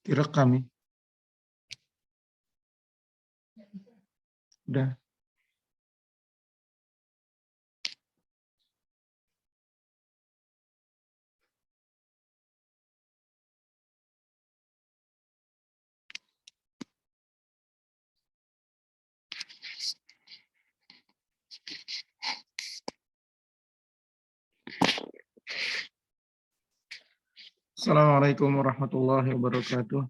Direkam ya? Udah. Assalamualaikum warahmatullahi wabarakatuh.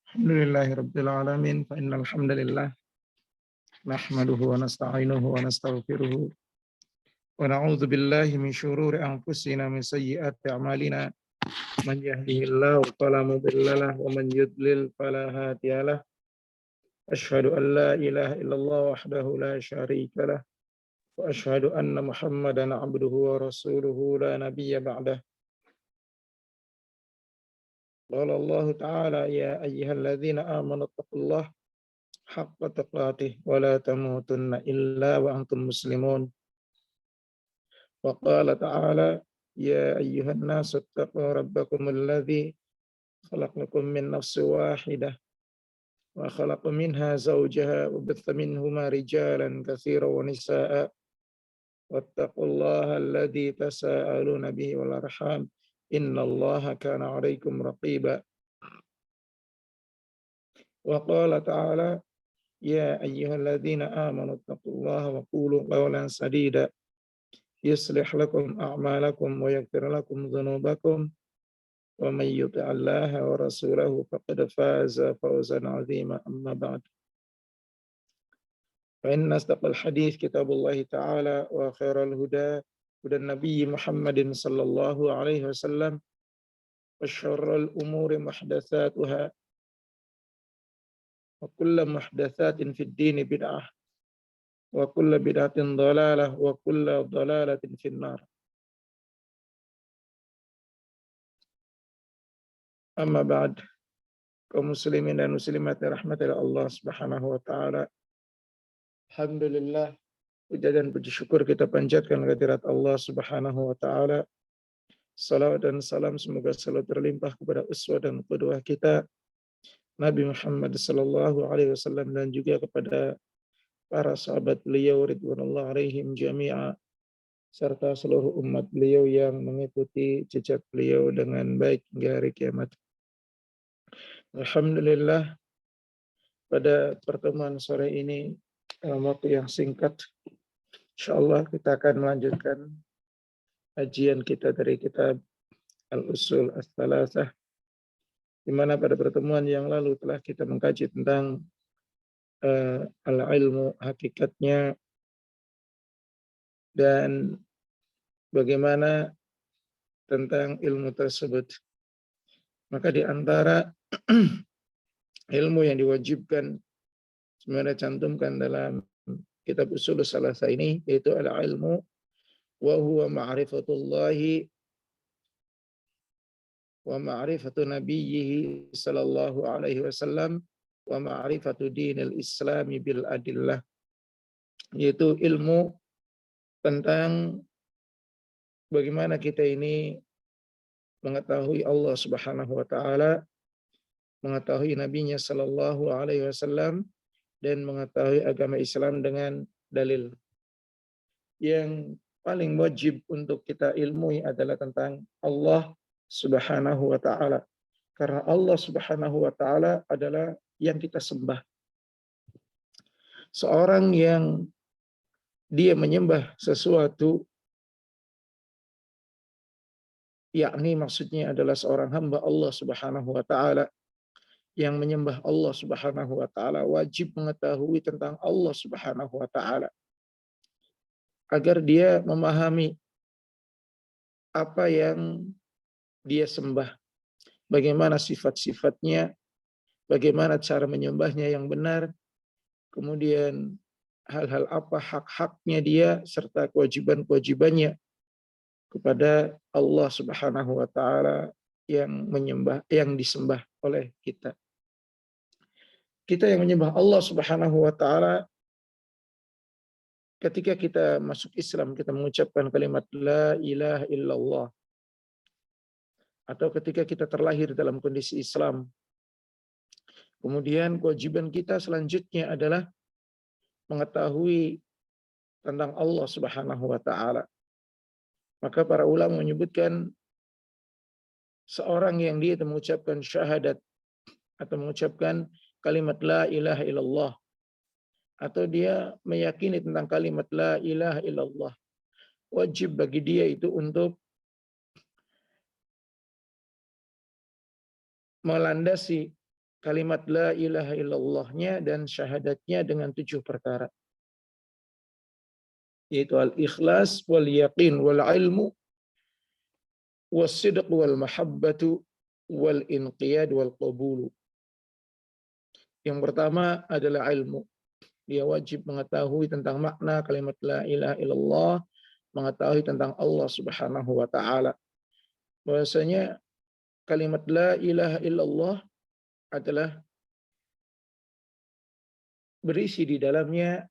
Alhamdulillahirabbil alamin fa innal hamdalillah nahmaduhu wa nasta'inuhu wa nastaghfiruh wa na'udzu billahi min syururi anfusina min sayyiati a'malina man yahdihillahu fala mudhillalah wa man yudlil fala hadiyalah. Asyhadu an la ilaha illallah wahdahu la syarika lah wa asyhadu anna Muhammadan 'abduhu wa rasuluhu la nabiyya ba'dah. Qala Allah Ta'ala ya ayyuhalladzina amanu taqullaha haqqa tuqatih wa la tamutunna illa wa antum muslimun. Wa qala ta'ala ya ayyuhan nasu taqu rabbakumul ladzi khalaqakum min nafsin wahidah wa khalaqa minha zawjaha wa batha minhuma rijalan katsiran wa nisaa'a wattaqullaha alladzi tasaaluna bihi wal arham innallaha kana 'alaikum raqiba. Wa qala ta'ala ya ayyuhalladzina amanu taqullaha wa qulu qawlan sadida yuslih lakum a'malakum wa yaghfir lakum dhunubakum wa may yuti'allaha wa rasulahu faqad faza fawzan 'azima amma ba'd. Fa inna asdaqal hadits kitabullahi ta'ala wa khairal huda hudan nabiyyi Muhammadin sallallahu alaihi wasallam wa syarrul umuri muhdatsatuha wa kullu muhdatsatin fid dini bid'ah wa kullu bid'atin dhalalah wa kullu dhalalatin finnar. Amma ba'd. Kaum muslimin dan muslimat rahmatillah Allah Subhanahu wa taala. Alhamdulillah, puja dan puji syukur kita panjatkan kehadirat Allah Subhanahu wa taala. Salawat dan salam semoga selalu terlimpah kepada uswah dan qudwah kita Nabi Muhammad sallallahu alaihi wasallam dan juga kepada para sahabat beliau ridwanullah alaihim jami'a serta seluruh umat beliau yang mengikuti jejak beliau dengan baik hingga hari kiamat. Alhamdulillah, pada pertemuan sore ini dalam waktu yang singkat insyaallah kita akan melanjutkan kajian kita dari kitab Al-Usul Ats-Tsalatsah, di mana pada pertemuan yang lalu telah kita mengkaji tentang al-ilmu, hakikatnya, dan bagaimana tentang ilmu tersebut. Maka di antara ilmu yang diwajibkan sebenarnya cantumkan dalam kitab Usul Tsalatsah ini yaitu al-ilmu wa huwa ma'rifatullahi wa ma'rifatu nabiyhi sallallahu alaihi wasallam wa ma'rifatu dinil islami bil adillah, yaitu ilmu tentang bagaimana kita ini mengetahui Allah Subhanahu wa taala, mengetahui nabinya sallallahu alaihi wasallam, dan mengetahui agama Islam dengan dalil. Yang paling wajib untuk kita ilmui adalah tentang Allah Subhanahu wa taala. Karena Allah Subhanahu wa taala adalah yang kita sembah. Seorang yang dia menyembah sesuatu, yakni maksudnya adalah seorang hamba Allah Subhanahu wa taala yang menyembah Allah Subhanahu wa taala wajib mengetahui tentang Allah Subhanahu wa taala agar dia memahami apa yang dia sembah, bagaimana sifat-sifatnya, bagaimana cara menyembahnya yang benar, kemudian hal-hal apa hak-haknya dia serta kewajiban-kewajibannya kepada Allah Subhanahu wa taala yang disembah oleh kita. Kita yang menyembah Allah Subhanahu wa taala, ketika kita masuk Islam kita mengucapkan kalimat la ilaha illallah, atau ketika kita terlahir dalam kondisi Islam. Kemudian kewajiban kita selanjutnya adalah mengetahui tentang Allah Subhanahu wa taala. Maka para ulama menyebutkan seorang yang dia mengucapkan syahadat atau mengucapkan kalimat la ilaha illallah, atau dia meyakini tentang kalimat la ilaha illallah, wajib bagi dia itu untuk melandasi kalimat la ilaha illallahnya dan syahadatnya dengan 7 perkara, yaitu al-ikhlas wal yaqin wal ilmu was sidq wal mahabbatu wal inqiyad wal qabulu. Yang pertama adalah ilmu. Dia wajib mengetahui tentang makna kalimat la ilaha illallah, mengetahui tentang Allah Subhanahu wa taala. Bahwasanya kalimat la ilaha illallah adalah berisi di dalamnya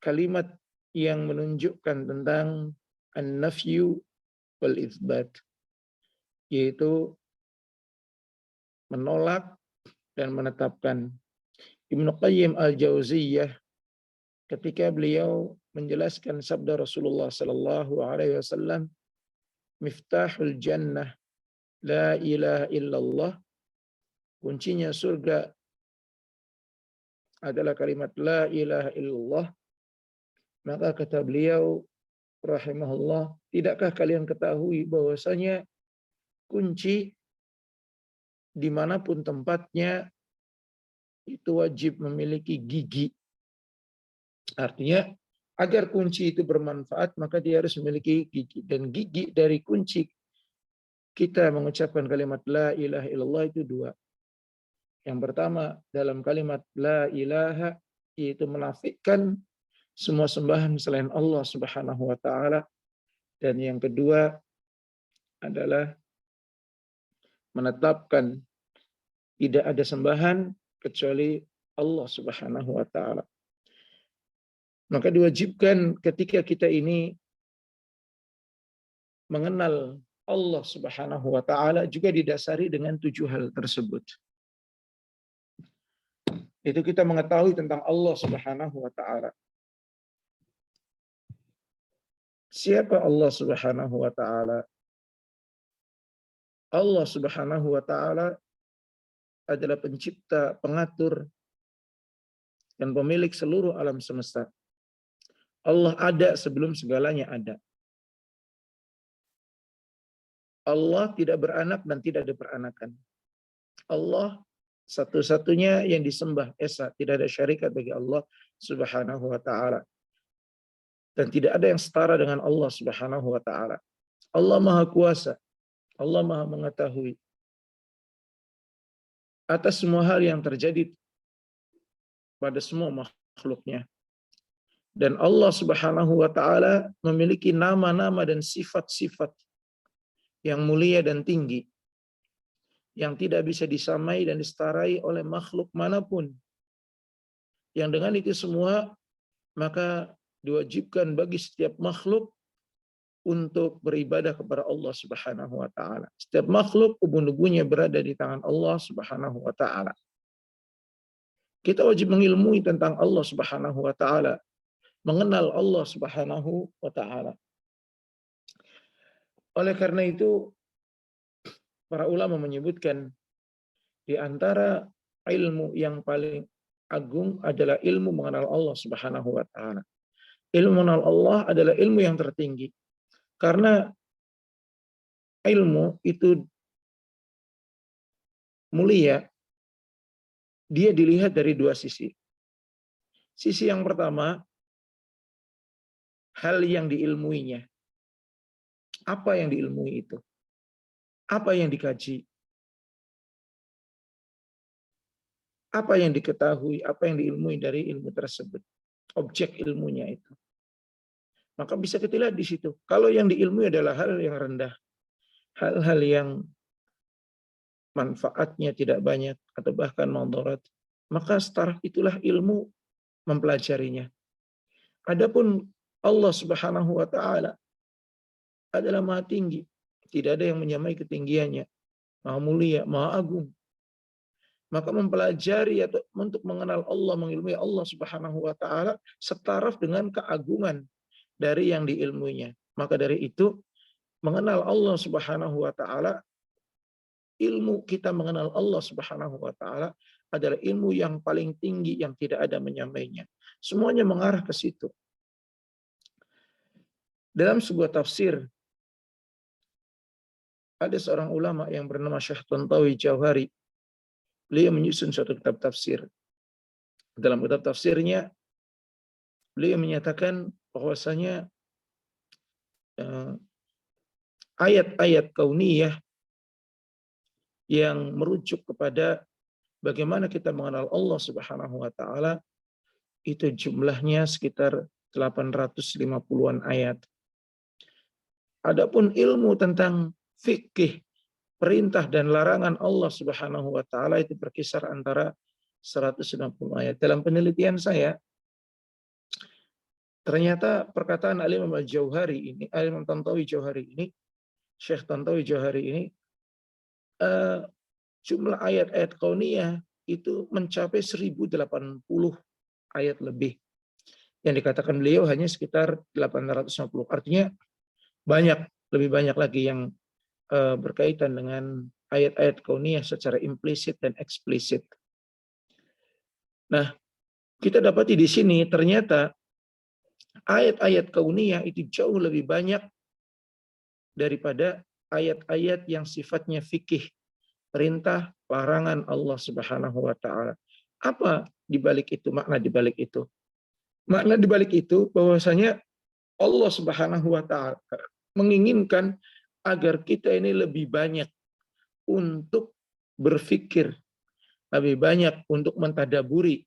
kalimat yang menunjukkan tentang an-nafyu wal itsbat, yaitu menolak dan menetapkan. Ibnu Qayyim al-Jauziyah ketika beliau menjelaskan sabda Rasulullah sallallahu alaihi wasallam, miftahul jannah la ilaha illallah, kuncinya surga adalah kalimat la ilaha illallah. Maka kata beliau rahimahullah, tidakkah kalian ketahui bahwasanya kunci dimanapun tempatnya itu wajib memiliki gigi. Artinya agar kunci itu bermanfaat maka dia harus memiliki gigi, dan gigi dari kunci kita mengucapkan kalimat la ilaha illallah itu 2. Yang pertama dalam kalimat la ilaha, yaitu menafikan semua sembahan selain Allah Subhanahu wa taala, dan yang kedua adalah menetapkan tidak ada sembahan kecuali Allah Subhanahu wa taala. Maka diwajibkan ketika kita ini mengenal Allah Subhanahu wa taala juga didasari dengan 7 hal tersebut. Itu kita mengetahui tentang Allah Subhanahu wa taala. Siapa Allah Subhanahu wa taala? Allah Subhanahu wa taala adalah pencipta, pengatur, dan pemilik seluruh alam semesta. Allah ada sebelum segalanya ada. Allah tidak beranak dan tidak ada peranakan. Allah satu-satunya yang disembah esa, tidak ada syarikat bagi Allah Subhanahu wa taala. Dan tidak ada yang setara dengan Allah Subhanahu wa taala. Allah Maha Kuasa, Allah Maha Mengetahui atas semua hal yang terjadi pada semua makhluknya. Dan Allah Subhanahu wa taala memiliki nama-nama dan sifat-sifat yang mulia dan tinggi, yang tidak bisa disamai dan diseterai oleh makhluk manapun. Yang dengan itu semua maka diwajibkan bagi setiap makhluk untuk beribadah kepada Allah Subhanahu wa taala. Setiap makhluk ubun-ubunnya berada di tangan Allah Subhanahu wa taala. Kita wajib mengilmui tentang Allah Subhanahu wa taala, mengenal Allah Subhanahu wa taala. Oleh karena itu para ulama menyebutkan di antara ilmu yang paling agung adalah ilmu mengenal Allah Subhanahu wa taala. Ilmu mengenal Allah adalah ilmu yang tertinggi. Karena ilmu itu mulia, dia dilihat dari 2 sisi. Sisi yang pertama, hal yang diilmuinya. Apa yang diilmui itu? Apa yang dikaji? Apa yang diketahui? Apa yang diilmui dari ilmu tersebut? Objek ilmunya itu. Maka bisa kita lihat di situ. Kalau yang diilmui adalah hal yang rendah, hal-hal yang manfaatnya tidak banyak atau bahkan mudarat, maka setaraf itulah ilmu mempelajarinya. Adapun Allah Subhanahu wa taala adalah maha tinggi. Tidak ada yang menyamai ketinggiannya. Maha mulia, maha agung. Maka mempelajari atau untuk mengenal Allah, mengilmui Allah Subhanahu wa taala setaraf dengan keagungan dari yang diilmuinya. Maka dari itu, mengenal Allah Subhanahu wa taala, ilmu kita mengenal Allah Subhanahu wa taala adalah ilmu yang paling tinggi yang tidak ada menyamainya. Semuanya mengarah ke situ. Dalam sebuah tafsir, ada seorang ulama yang bernama Syekh Tantawi Jauhari. Beliau menyusun suatu kitab tafsir. Dalam kitab tafsirnya, beliau menyatakan bahwasanya eh, ayat-ayat kauniyah yang merujuk kepada bagaimana kita mengenal Allah Subhanahu wa taala itu jumlahnya sekitar 850-an ayat. Adapun ilmu tentang fikih, perintah dan larangan Allah Subhanahu wa taala itu berkisar antara 160 ayat. Dalam penelitian saya, ternyata perkataan Al-Imam Al-Jauhari ini, Al-Imam Tantawi Jauhari ini, Syekh Tantawi Jauhari ini, eh, jumlah ayat-ayat kauniyah itu mencapai 1080 ayat lebih. Yang dikatakan beliau hanya sekitar 850. Artinya banyak, lebih banyak lagi yang berkaitan dengan ayat-ayat kauniyah secara implisit dan eksplisit. Nah, kita dapati di sini ternyata ayat-ayat kauniyah itu jauh lebih banyak daripada ayat-ayat yang sifatnya fikih, perintah, larangan Allah Subhanahu wa taala. Apa di balik itu? Makna di balik itu? Makna di balik itu bahwasanya Allah Subhanahu wa taala menginginkan agar kita ini lebih banyak untuk berpikir, lebih banyak untuk mentadaburi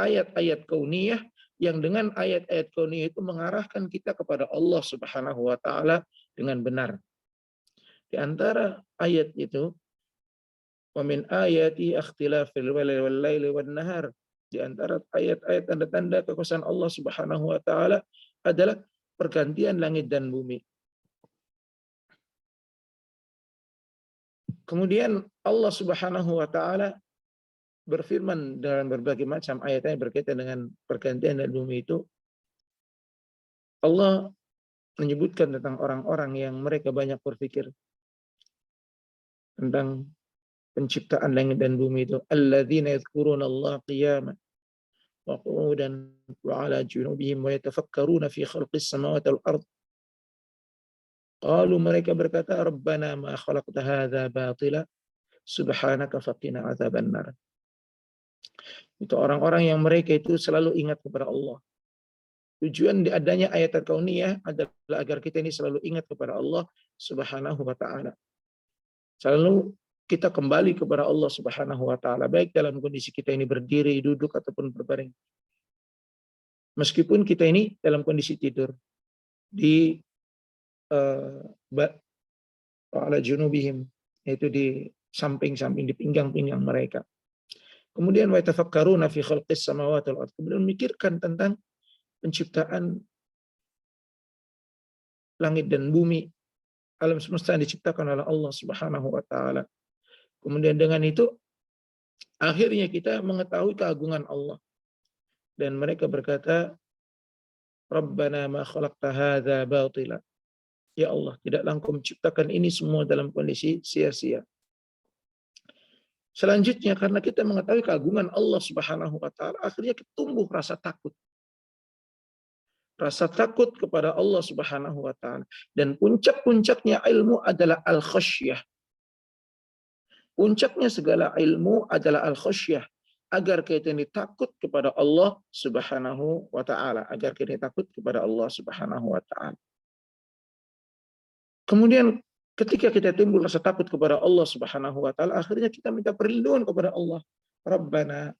ayat-ayat kauniyah yang dengan ayat-ayat kauniyah itu mengarahkan kita kepada Allah Subhanahu wa taala dengan benar. Di antara ayat itu, wa min ayati ikhtilafil laili wan nahar. Di antara ayat-ayat tanda-tanda kekuasaan Allah Subhanahu wa taala adalah pergantian langit dan bumi. Kemudian Allah Subhanahu wa taala berfirman dalam berbagai macam ayatnya berkaitan dengan pergantian dan bumi itu. Allah menyebutkan tentang orang-orang yang mereka banyak berpikir tentang penciptaan langit dan bumi itu. Alladzina yadhkuruna Allah qiyaman wa qu'udan wa 'ala junubihim wa yatafakkaruna fi khalqis samawati wal ard. Qalu, mereka berkata, Rabbana ma khalaqta hadza batila subhanaka faqina adzabannar. Itu orang-orang yang mereka itu selalu ingat kepada Allah. Tujuan adanya ayat al-kauniyah adalah agar kita ini selalu ingat kepada Allah Subhanahu wa taala. Selalu kita kembali kepada Allah Subhanahu wa taala baik dalam kondisi kita ini berdiri, duduk ataupun berbaring. Meskipun kita ini dalam kondisi tidur di ala junubihim, yaitu di samping-samping, di pinggang-pinggang mereka. Kemudian wa tafakkaruna fi khalqis samawati wal ardh. Kemudian memikirkan tentang penciptaan langit dan bumi, alam semesta yang diciptakan oleh Allah Subhanahu wa taala. Kemudian dengan itu akhirnya kita mengetahui keagungan Allah. Dan mereka berkata, Rabbana ma khalaqta hadza batila. Ya Allah, tidaklah Engkau menciptakan ini semua dalam kondisi sia-sia. Selanjutnya, karena kita mengetahui keagungan Allah Subhanahu wa taala, akhirnya kita tumbuh rasa takut. Rasa takut kepada Allah Subhanahu wa taala. Dan puncak-puncaknya ilmu adalah al-khasyah. Puncaknya segala ilmu adalah al-khasyah. Agar kita ini takut kepada Allah Subhanahu wa taala. Agar kita takut kepada Allah Subhanahu wa taala. Kemudian ketika kita timbul rasa takut kepada Allah Subhanahu wa taala, akhirnya kita minta perlindungan kepada Allah. Rabbana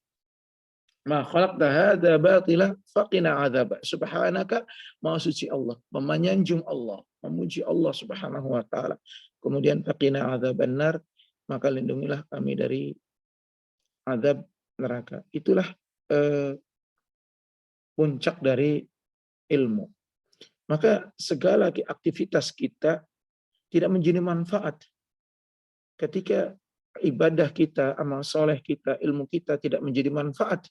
ma khalaqta hadza batila faqina adzab. Subhanaka, maha suci Allah, memanjang Allah, memuji Allah Subhanahu wa taala. Kemudian faqina adzabannar, maka lindungilah kami dari azab neraka. Itulah puncak dari ilmu. maka segala aktivitas kita tidak menjadi manfaat ketika ibadah kita, amal soleh kita, ilmu kita tidak menjadi manfaat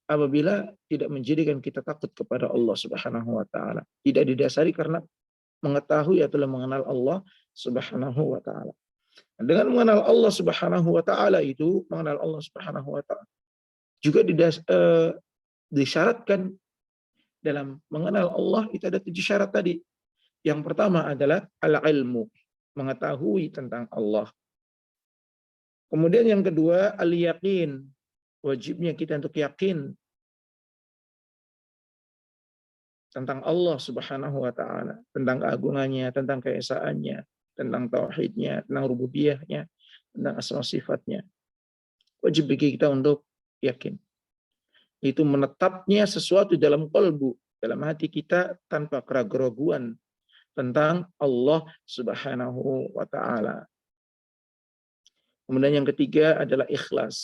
apabila tidak menjadikan kita takut kepada Allah Subhanahu wa taala. Tidak didasari karena mengetahui atau mengenal Allah Subhanahu wa taala. Dengan mengenal Allah Subhanahu wa taala itu, mengenal Allah Subhanahu wa taala juga disyaratkan dalam mengenal Allah itu ada 7 syarat tadi. Yang pertama adalah al-ilmu, mengetahui tentang Allah. Kemudian yang kedua al-yaqin, wajibnya kita untuk yakin tentang Allah Subhanahu wa taala, tentang keagungannya, tentang keesaannya, tentang tauhidnya, tentang rububiyahnya, tentang asma sifatnya. Wajib bagi kita untuk yakin. Itu menetapnya sesuatu dalam kalbu, dalam hati kita tanpa keraguan tentang Allah Subhanahu wa taala. Kemudian yang ketiga adalah ikhlas.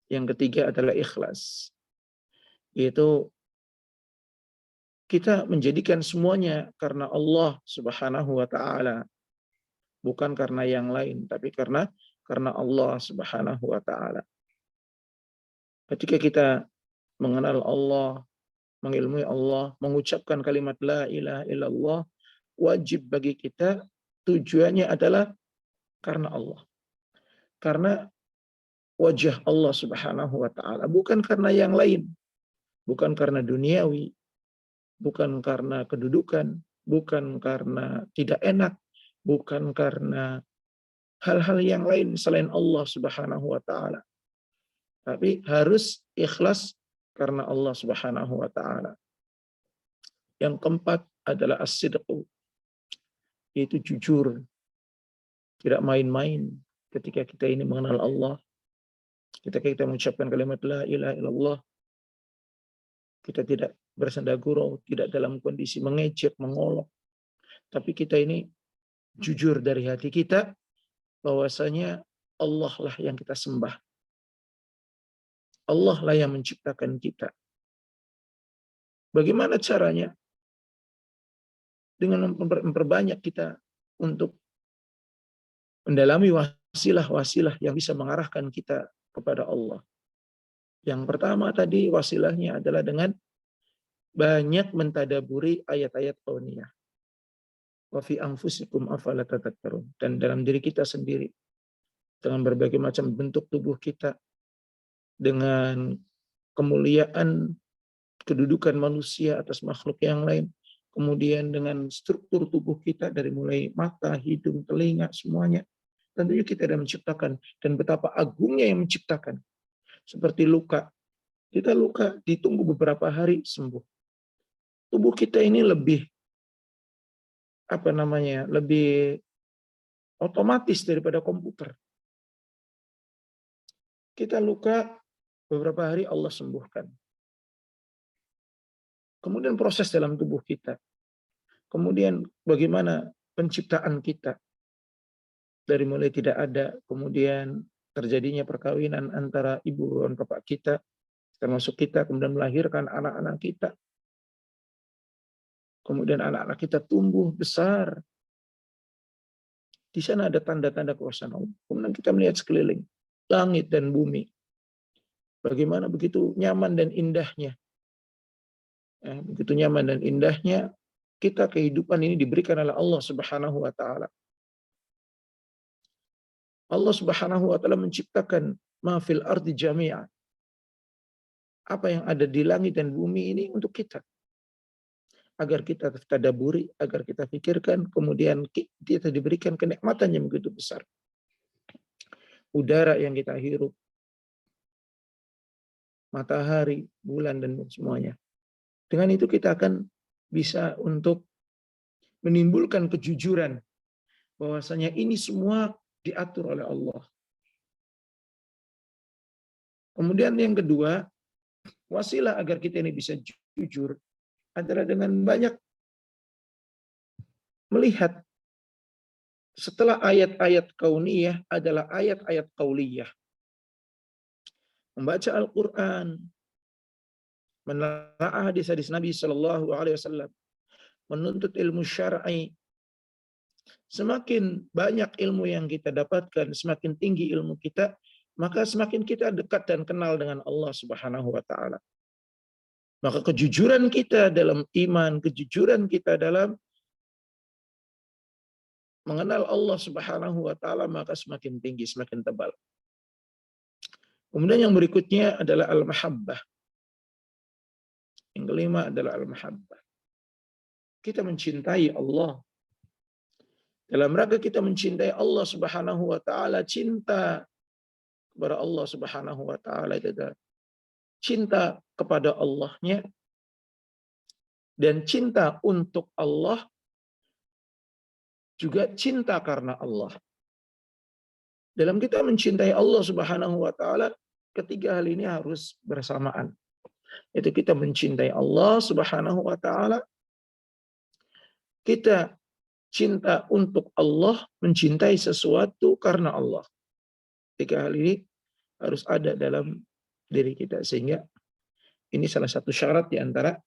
Yang ketiga adalah ikhlas. Yaitu kita menjadikan semuanya karena Allah Subhanahu wa taala, bukan karena yang lain, tapi karena Allah Subhanahu wa taala. Ketika kita mengenal Allah, mengilmui Allah, mengucapkan kalimat la ilaha illallah, wajib bagi kita tujuannya adalah karena Allah. Karena wajah Allah Subhanahu wa taala, bukan karena yang lain. Bukan karena duniawi, bukan karena kedudukan, bukan karena tidak enak, bukan karena hal-hal yang lain selain Allah Subhanahu wa taala. Tapi harus ikhlas karena Allah Subhanahu wa taala. Yang keempat adalah as-sidqu, yaitu jujur. Tidak main-main ketika kita ini mengenal Allah. Ketika kita mengucapkan kalimat la ilaha illallah, kita tidak bersenda gurau, tidak dalam kondisi mengejek, mengolok. Tapi kita ini jujur dari hati kita bahwasanya Allah lah yang kita sembah. Allah lah yang menciptakan kita. Bagaimana caranya? Dengan memperbanyak kita untuk mendalami wasilah-wasilah yang bisa mengarahkan kita kepada Allah. Yang pertama tadi wasilahnya adalah dengan banyak mentadaburi ayat-ayat kauniyah. Wa fi anfusikum afala tatadzakkarun. Dan dalam diri kita sendiri, dengan berbagai macam bentuk tubuh kita, dengan kemuliaan kedudukan manusia atas makhluk yang lain, kemudian dengan struktur tubuh kita dari mulai mata, hidung, telinga, semuanya. Tentunya kita ada menciptakan, dan betapa agungnya yang menciptakan. Seperti luka. Kita luka, ditunggu beberapa hari sembuh. Tubuh kita ini lebih lebih otomatis daripada komputer. Kita luka, beberapa hari Allah sembuhkan. Kemudian proses dalam tubuh kita. Kemudian bagaimana penciptaan kita. Dari mulai tidak ada, kemudian terjadinya perkawinan antara ibu dan bapak kita, termasuk kita, kemudian melahirkan anak-anak kita. Kemudian anak-anak kita tumbuh besar. Di sana ada tanda-tanda kuasa Allah. Kemudian kita melihat sekeliling, langit dan bumi. Bagaimana begitu nyaman dan indahnya. Begitu nyaman dan indahnya, kita kehidupan ini diberikan oleh Allah Subhanahu wa taala. Allah Subhanahu wa taala menciptakan ma fil ardi jami'a. Apa yang ada di langit dan bumi ini untuk kita. Agar kita tadaburi, agar kita pikirkan, kemudian kita diberikan kenikmatan yang begitu besar. Udara yang kita hirup, matahari, bulan, dan semuanya. Dengan itu kita akan bisa untuk menimbulkan kejujuran bahwasanya ini semua diatur oleh Allah. Kemudian yang kedua, wasilah agar kita ini bisa jujur adalah dengan banyak melihat setelah ayat-ayat kauniyah adalah ayat-ayat qauliyah. Membaca Al-Quran, menelaah hadis-hadis Nabi Shallallahu Alaihi Wasallam, menuntut ilmu syar'i. Semakin banyak ilmu yang kita dapatkan, semakin tinggi ilmu kita, maka semakin kita dekat dan kenal dengan Allah Subhanahu wa taala. Maka kejujuran kita dalam iman, kejujuran kita dalam mengenal Allah Subhanahu wa taala maka semakin tinggi, semakin tebal. Kemudian yang berikutnya adalah al-mahabbah. Yang kelima adalah al-mahabbah. Kita mencintai Allah. Dalam rangka kita mencintai Allah Subhanahu wa taala, cinta kepada Allah Subhanahu wa taala itu adalah cinta kepada Allahnya dan cinta untuk Allah juga cinta karena Allah. Dalam kita mencintai Allah Subhanahu wa taala, ketiga hal ini harus bersamaan. Itu kita mencintai Allah Subhanahu wa taala, kita cinta untuk Allah, mencintai sesuatu karena Allah. Tiga hal ini harus ada dalam diri kita sehingga ini salah satu syarat di antara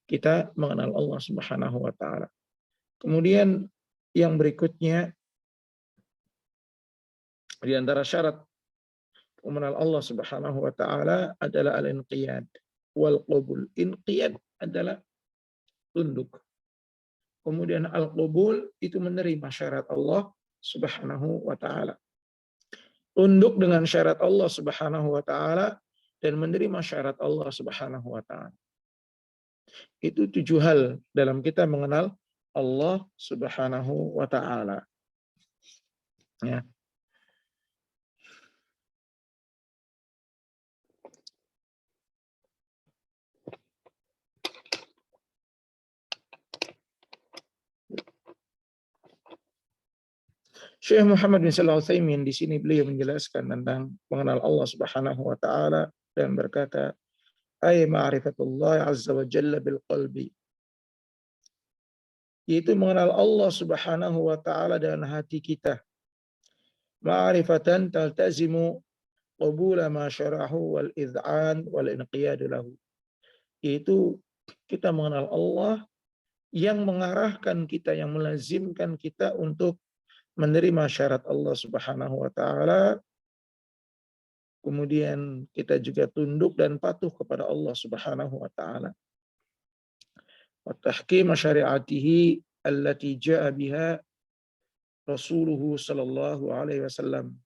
kita mengenal Allah Subhanahu wa taala. Kemudian yang berikutnya di antara syarat mengenal Allah Subhanahu wa taala adalah al-inqiyad wal qabul. Inqiyad adalah tunduk. Kemudian al-qabul itu menerima syarat Allah Subhanahu wa taala. Tunduk dengan syarat Allah Subhanahu wa taala dan menerima syarat Allah Subhanahu wa taala. Itu 7 hal dalam kita mengenal Allah Subhanahu wa taala. Ya. Syekh Muhammad bin Shalih Al-Utsaimin di sini beliau menjelaskan tentang mengenal Allah Subhanahu wa taala dan berkata, "Ay ma'rifatullah azza wa jalla bil qalbi." Yaitu mengenal Allah Subhanahu wa taala dengan hati kita. Ma'rifatan taltazimu qabula ma syarahu wal id'an wal inqiyad lahu. Yaitu kita mengenal Allah yang mengarahkan kita, yang melazimkan kita untuk menerima syarat Allah Subhanahu wa taala. Kemudian kita juga tunduk dan patuh kepada Allah Subhanahu wa taala. Wa tahkim syari'atihi allati jaa'a biha Rasuluhu sallallahu alaihi wasallam,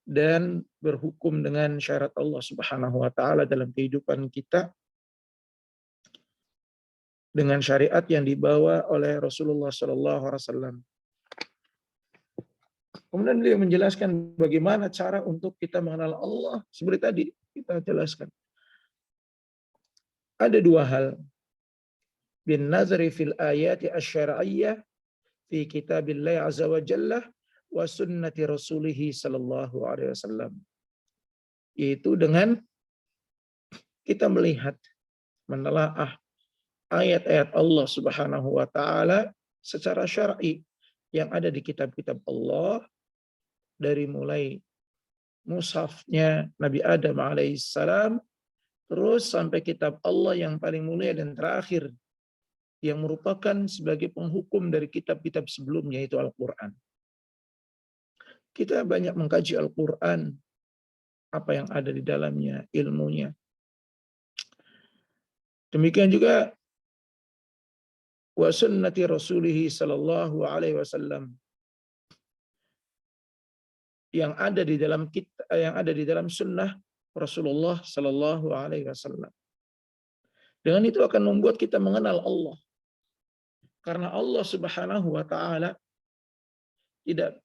dan berhukum dengan syarat Allah Subhanahu wa taala dalam kehidupan kita dengan syariat yang dibawa oleh Rasulullah sallallahu alaihi wasallam. Kemudian beliau menjelaskan bagaimana cara untuk kita mengenal Allah. Seperti tadi kita jelaskan. Ada 2 hal. Bin nazari fil ayati asy-syar'iyyah fi kitabillah azza wa jalla wa sunnati rasulih sallallahu alaihi wasallam. Yaitu dengan kita melihat, menelaah ayat-ayat Allah Subhanahu wa taala secara syar'i yang ada di kitab-kitab Allah, dari mulai mushafnya Nabi Adam alaihissalam terus sampai kitab Allah yang paling mulia dan terakhir yang merupakan sebagai penghukum dari kitab-kitab sebelumnya, yaitu Al-Quran. Kita banyak mengkaji Al-Quran, apa yang ada di dalamnya, ilmunya. Demikian juga wa sunnati rasulih sallallahu alaihi wasallam, yang ada di dalam sunnah Rasulullah sallallahu alaihi wasallam. Dengan itu akan membuat kita mengenal Allah. Karena Allah Subhanahu wa taala tidak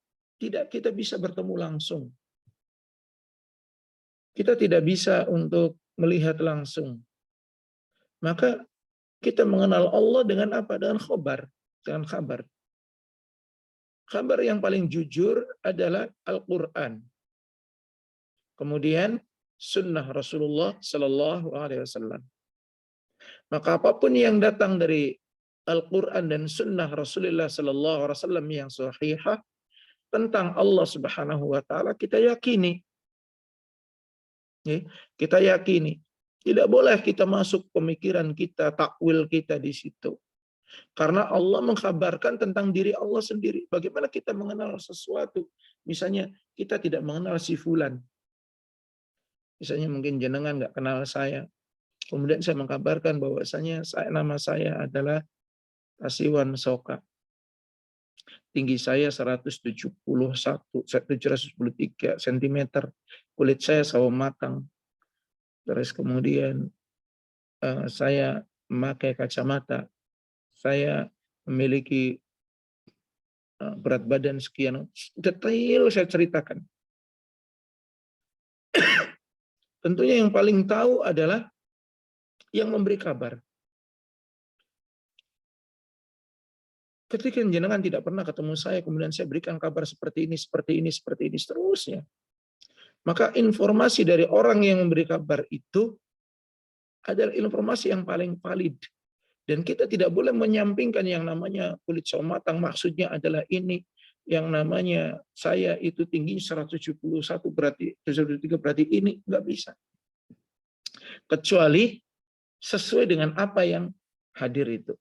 kita bisa bertemu langsung. Kita tidak bisa untuk melihat langsung. Maka kita mengenal Allah dengan apa? Dengan khabar, dengan kabar. Kabar yang paling jujur adalah Al-Quran. Kemudian sunnah Rasulullah Sallallahu Alaihi Wasallam. Maka apapun yang datang dari Al-Quran dan sunnah Rasulullah Sallallahu Alaihi Wasallam yang sahihah tentang Allah Subhanahu Wa Taala, kita yakini. Kita yakini. Tidak boleh kita masuk pemikiran kita, takwil kita di situ. Karena Allah mengkabarkan tentang diri Allah sendiri. Bagaimana kita mengenal sesuatu? Misalnya kita tidak mengenal si fulan. Misalnya mungkin jenengan nggak kenal saya. Kemudian saya mengkabarkan bahwasanya nama saya adalah Asiwan Soka. Tinggi saya 171, 713 cm. Kulit saya sawo matang. Terus kemudian saya memakai kacamata. Saya memiliki berat badan sekian. Detail saya ceritakan. Tentunya yang paling tahu adalah yang memberi kabar. Ketika jenengan tidak pernah ketemu saya, kemudian saya berikan kabar seperti ini, seperti ini, seperti ini, seterusnya. Maka informasi dari orang yang memberi kabar itu adalah informasi yang paling valid. Dan kita tidak boleh menyampingkan yang namanya kulit sawo matang, maksudnya adalah ini. Yang namanya saya itu tinggi 171 berarti 173 berarti ini, nggak bisa. Kecuali sesuai dengan apa yang hadir itu.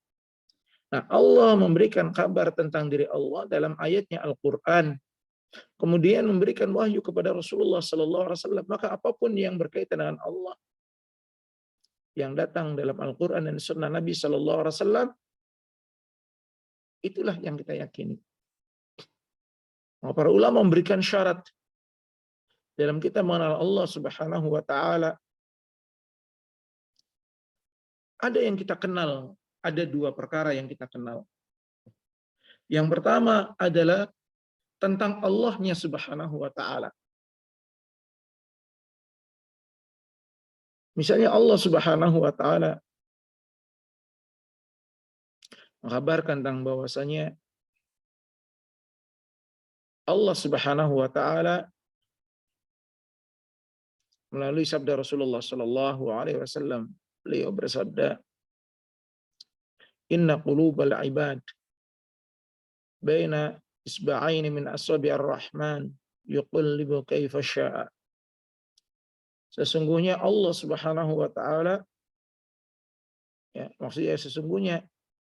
Nah, Allah memberikan kabar tentang diri Allah dalam ayatnya Al-Quran. Kemudian memberikan wahyu kepada Rasulullah SAW. Maka apapun yang berkaitan dengan Allah yang datang dalam Al-Quran dan Sunnah Nabi SAW, itulah yang kita yakini. Maka para ulama memberikan syarat dalam kita mengenal Allah Subhanahu wa Ta'ala. Ada yang kita kenal, ada dua perkara yang kita kenal. Yang pertama adalah tentang Allahnya Subhanahu wa Ta'ala. Misalnya Allah Subhanahu wa Ta'ala mengabarkan tentang bahwasanya Allah Subhanahu wa Ta'ala melalui sabda Rasulullah sallallahu alaihi wasallam, beliau bersabda, "Inna qulubal ibad baina isba'aini min asabi'ir rahman yuqallibu kaifa syaa." Sesungguhnya Allah Subhanahu wa Ta'ala, ya, maksudnya sesungguhnya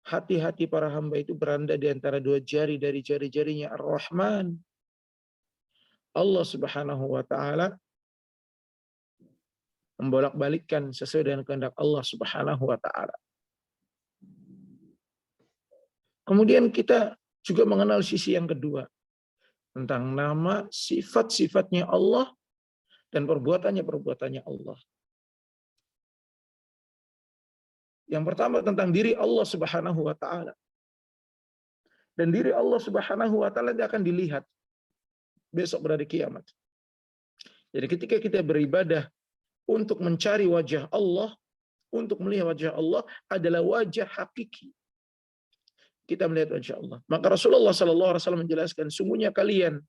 hati-hati para hamba itu berada di antara dua jari dari jari-jarinya Ar-Rahman. Allah Subhanahu wa Ta'ala membolak-balikkan sesuai dengan kehendak Allah Subhanahu wa Ta'ala. Kemudian kita juga mengenal sisi yang kedua tentang nama, sifat-sifatnya Allah dan perbuatannya Allah. Yang pertama tentang diri Allah Subhanahu wa Ta'ala. Dan diri Allah Subhanahu wa Ta'ala akan dilihat besok berada kiamat. Jadi ketika kita beribadah untuk mencari wajah Allah, untuk melihat wajah Allah adalah wajah hakiki. Kita melihat wajah Allah. Maka Rasulullah SAW menjelaskan, sungguhnya kalian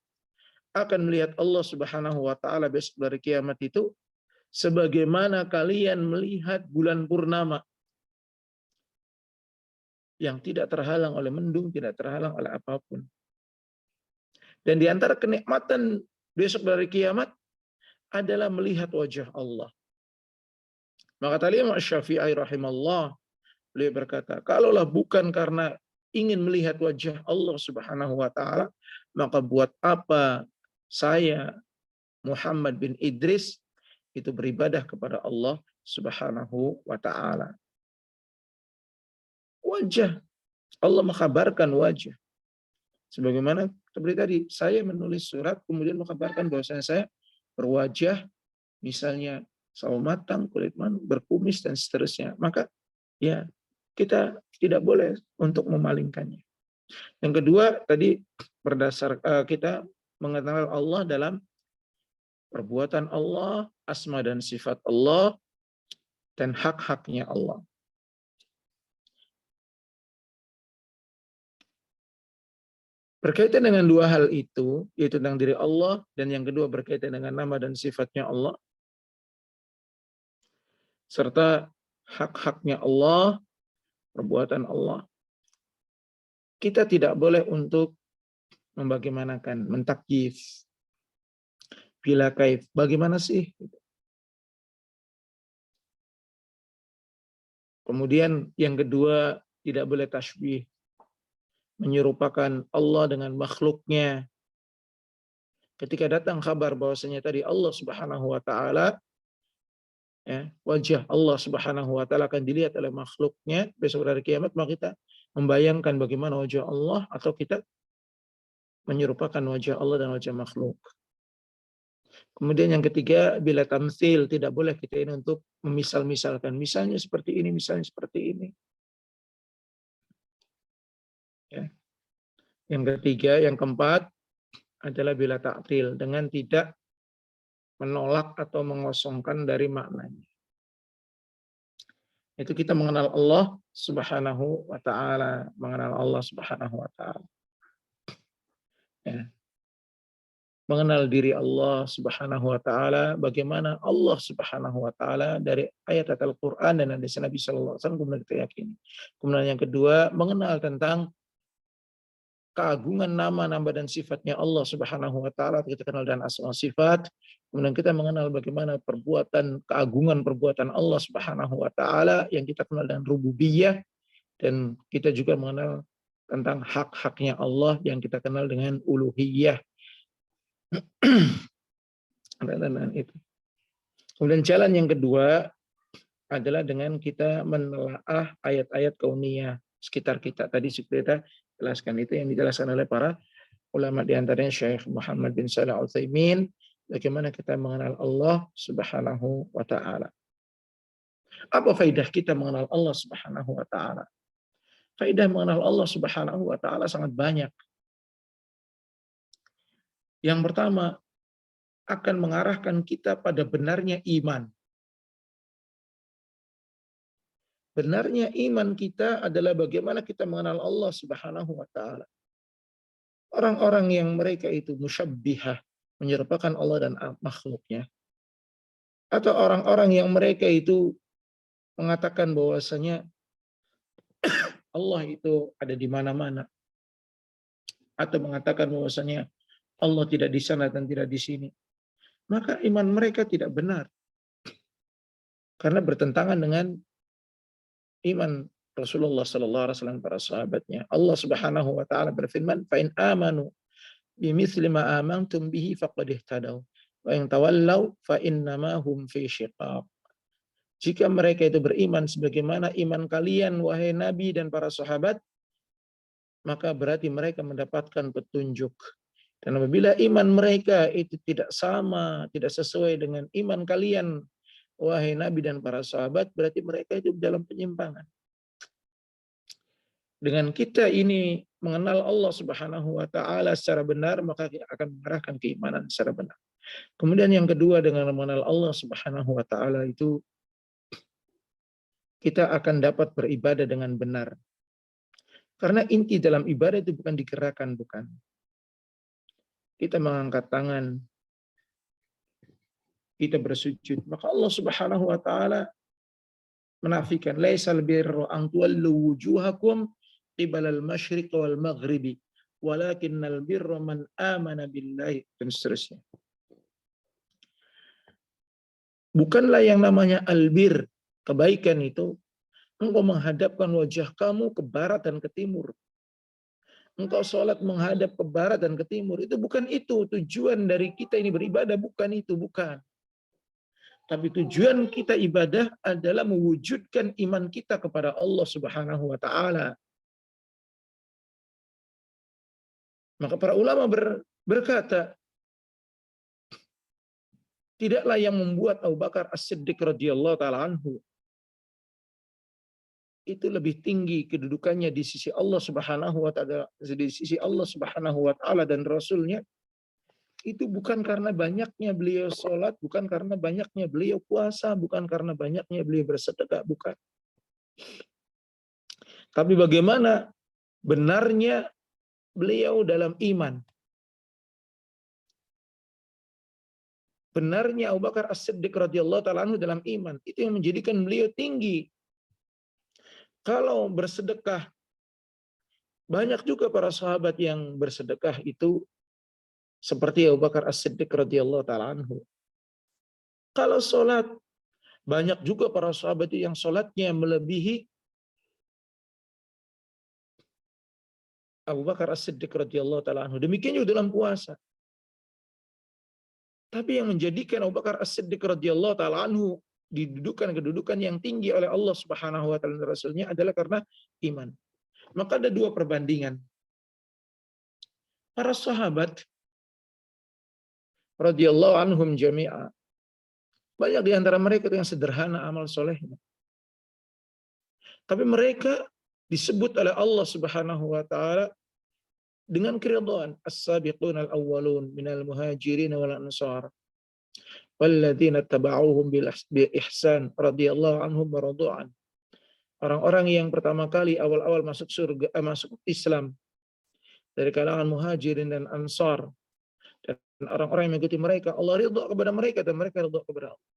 akan melihat Allah Subhanahu wa Ta'ala besok dari kiamat itu sebagaimana kalian melihat bulan purnama yang tidak terhalang oleh mendung, tidak terhalang oleh apapun. Dan di antara kenikmatan besok dari kiamat adalah melihat wajah Allah. Maka tadi Imam Syafi'i rahimahullah, beliau berkata, kalaulah bukan karena ingin melihat wajah Allah Subhanahu wa Ta'ala, maka buat apa saya Muhammad bin Idris itu beribadah kepada Allah Subhanahu wa Ta'ala. Wajah, Allah mengkabarkan wajah. Sebagaimana seperti tadi, saya menulis surat kemudian mengkabarkan bahwasanya saya berwajah misalnya sawo matang, kulit manu, berkumis dan seterusnya. Maka ya kita tidak boleh untuk memalingkannya. Yang kedua tadi berdasar kita mengenal Allah dalam perbuatan Allah, asma dan sifat Allah, dan hak-haknya Allah. Berkaitan dengan dua hal itu, yaitu tentang diri Allah, dan yang kedua berkaitan dengan nama dan sifatnya Allah, serta hak-haknya Allah, perbuatan Allah. Kita tidak boleh untuk membagaimanakan, mentakyif, bila kaif, bagaimana sih? Kemudian yang kedua tidak boleh tasbih, menyerupakan Allah dengan makhluknya. Ketika datang kabar bahwasanya tadi Allah Subhanahu wa taala, ya, wajah Allah Subhanahu wa taala akan dilihat oleh makhluknya besok hari kiamat, maka kita membayangkan bagaimana wajah Allah atau kita menyerupakan wajah Allah dan wajah makhluk. Kemudian yang ketiga, bila tamtsil, tidak boleh kita ini untuk memisal-misalkan. Misalnya seperti ini, misalnya seperti ini. Ya. Yang ketiga, yang keempat adalah bila ta'til, dengan tidak menolak atau mengosongkan dari maknanya. Itu kita mengenal Allah Subhanahu wa taala, mengenal Allah Subhanahu wa taala. Ya. Mengenal diri Allah Subhanahu wa taala, bagaimana Allah Subhanahu wa taala dari ayat Al-Qur'an dan hadis Nabi sallallahu alaihi wasallam, kemudian kita yakini. Kemudian yang kedua, mengenal tentang keagungan nama-nama dan sifatnya Allah Subhanahu wa taala, kita kenal dan asma sifat. Kemudian kita mengenal bagaimana perbuatan keagungan perbuatan Allah Subhanahu wa taala yang kita kenal dengan rububiyah, dan kita juga mengenal tentang hak-haknya Allah yang kita kenal dengan uluhiyah. Dan itu. Kemudian jalan yang kedua adalah dengan kita menelaah ayat-ayat kauniyah sekitar kita. Tadi kita jelaskan, itu yang dijelaskan oleh para ulama, di antaranya Syekh Muhammad bin Shalih Al-Utsaimin, bagaimana kita mengenal Allah Subhanahu wa taala. Apa faidah kita mengenal Allah Subhanahu wa taala? Faidah mengenal Allah Subhanahu wa taala sangat banyak. Yang pertama, akan mengarahkan kita pada benarnya iman. Benarnya iman kita adalah bagaimana kita mengenal Allah Subhanahu wa taala. Orang-orang yang mereka itu musyabbihah, menyerupakan Allah dan makhluknya, atau orang-orang yang mereka itu mengatakan bahwasanya Allah itu ada di mana-mana, atau mengatakan bahwasanya Allah tidak di sana dan tidak di sini, maka iman mereka tidak benar, karena bertentangan dengan iman Rasulullah sallallahu alaihi wasallam, para sahabatnya. Allah Subhanahu wa taala berfirman, "Fa in amanu bimithli ma amantum bihi faqad ihtadaw wa in tawallaw fa innama hum fi syiqaq." Jika mereka itu beriman sebagaimana iman kalian wahai nabi dan para sahabat, maka berarti mereka mendapatkan petunjuk. Dan apabila iman mereka itu tidak sama, tidak sesuai dengan iman kalian wahai nabi dan para sahabat, berarti mereka itu dalam penyimpangan. Dengan kita ini mengenal Allah Subhanahu wa taala secara benar, maka kita akan mengarahkan keimanan secara benar. Kemudian yang kedua, dengan mengenal Allah Subhanahu wa taala itu kita akan dapat beribadah dengan benar. Karena inti dalam ibadah itu bukan digerakkan, bukan. Kita mengangkat tangan, kita bersujud, maka Allah Subhanahu wa taala menafikan, laisal birru an tuwallu wujuhakum qibalal masyriq wal maghribi walakinnal birra man amana billahi, dan seterusnya. Bukanlah yang namanya albir, kebaikan itu engkau menghadapkan wajah kamu ke barat dan ke timur. Engkau sholat menghadap ke barat dan ke timur. Itu bukan itu tujuan dari kita ini beribadah, bukan itu, bukan. Tapi tujuan kita ibadah adalah mewujudkan iman kita kepada Allah Subhanahu wa taala. Maka para ulama berkata, tidaklah yang membuat Abu Bakar As-Siddiq radhiyallahu taala anhu itu lebih tinggi kedudukannya di sisi Allah Subhanahu wa taala, di sisi Allah Subhanahu wa taala dan Rasulnya, itu bukan karena banyaknya beliau sholat, bukan karena banyaknya beliau puasa, bukan karena banyaknya beliau bersedekah, bukan. Tapi bagaimana benarnya beliau dalam iman. Benarnya Abu Bakar As-Siddiq radhiyallahu taala anhu dalam iman, itu yang menjadikan beliau tinggi. Kalau bersedekah, banyak juga para sahabat yang bersedekah itu seperti Abu Bakar As-Siddiq radhiyallahu taala anhu. Kalau sholat, banyak juga para sahabat yang sholatnya melebihi Abu Bakar As-Siddiq radhiyallahu taala anhu. Demikian juga dalam puasa. Tapi yang menjadikan Abu Bakar As-Siddiq radhiyallahu taala anhu didudukan kedudukan yang tinggi oleh Allah Subhanahu wa taala dan Rasulnya adalah karena iman. Maka ada dua perbandingan. Para sahabat radhiyallahu anhum jami'a, banyak di antara mereka yang sederhana amal solehnya. Tapi mereka disebut oleh Allah Subhanahu wa taala dengan keridhaan, as-sabiqun al-awwalun minal muhajirin wal ansar walladzina tabauhum bi ihsan radhiyallahu anhum wa radu'an. Orang-orang yang pertama kali awal-awal masuk surga, masuk Islam dari kalangan muhajirin dan ansar, dan orang-orang yang mengikuti mereka, Allah ridha kepada mereka dan mereka ridha kepada Allah.